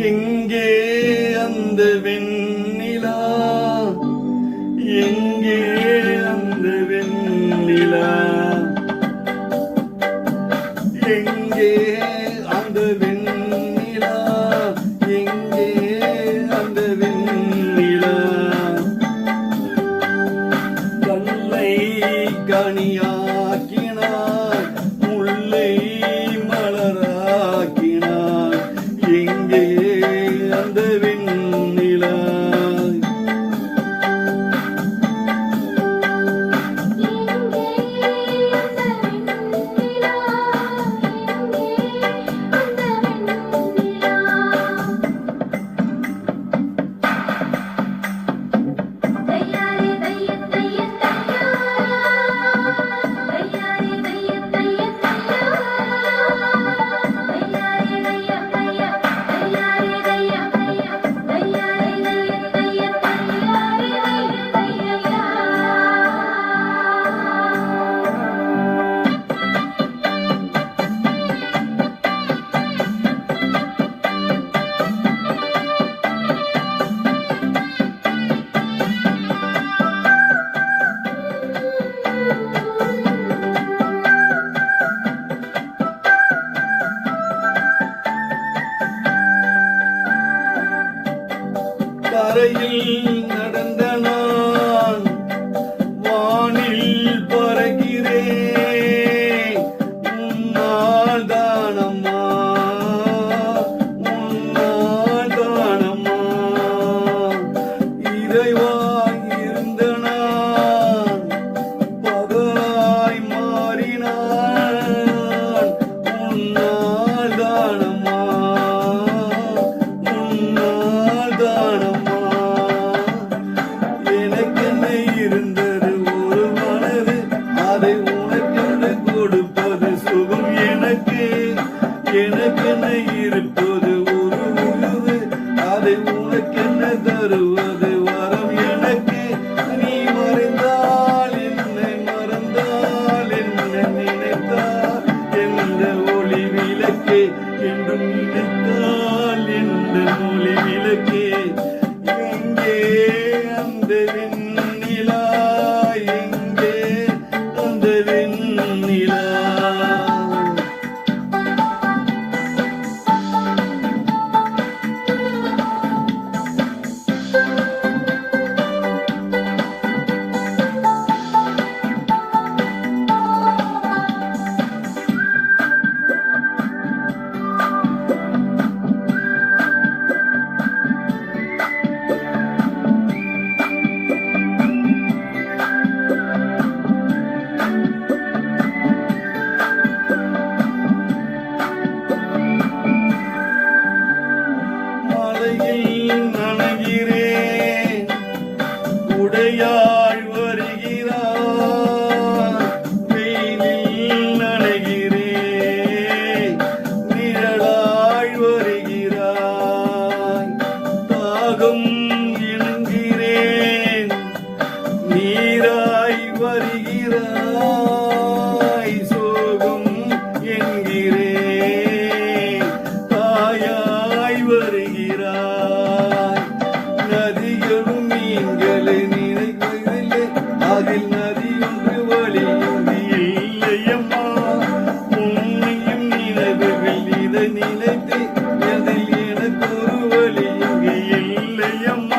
எங்கே அந்த வெண்ணிலா, எங்கே அந்த வெண்ணிலா, எங்கே அந்த வெண்ணிலா, எங்கே அந்த வெண்ணிலா, கல்லை கனியாக்கினார், முல்லை மலராக்கினார், எங்கே அந்த வெண்ணிலா. தரையில் நடந்த நான் வானில் பறக்கிறேன், உன்னால் தானம்மா, உன்னால் தானம்மா. இறைவாய் இருந்த நான் பகலாய் மாறினான், உன்னால் தானம்மா, உன்னால் தானம்மா. இருந்தது ஒரு மனது, அதை உனக்கென்று கொடுப்பது சுகம் எனக்கு. எனக்கென்ன இருப்பது ஒரு உணவு, அதை உனக்கென்ன தருவது வரம் எனக்கு. நீ மறைந்தால் என்னை மறந்தால் என்ன நினைத்தால் எந்த ஒளி விளக்கே, என்றும் நினைத்தால் எந்த ஒளி விளக்கே. எங்கே அந்த வெண்ணிலா, எங்கே அந்த வெண்ணிலா. நனைகிறேன், உடையாள் வருகிறார், வெயிலில் நனைகிறேன், நிழலாள் வருகிறாய். தாகம் என்கிறேன், நீராய் வருகிறாய். சோகம் என்கிறேன், தாயாய் வருகிறாய். நதிகளும் மீன்களை நினைப்பதில்லை, அதில் நதி ஒன்று வழியுந்தி இல்லையம்மா. உன்னையும் நினைவுகள் இதை நினைத்து அதில் எனக்கு ஒரு வழி இங்கு இல்லையம்மா.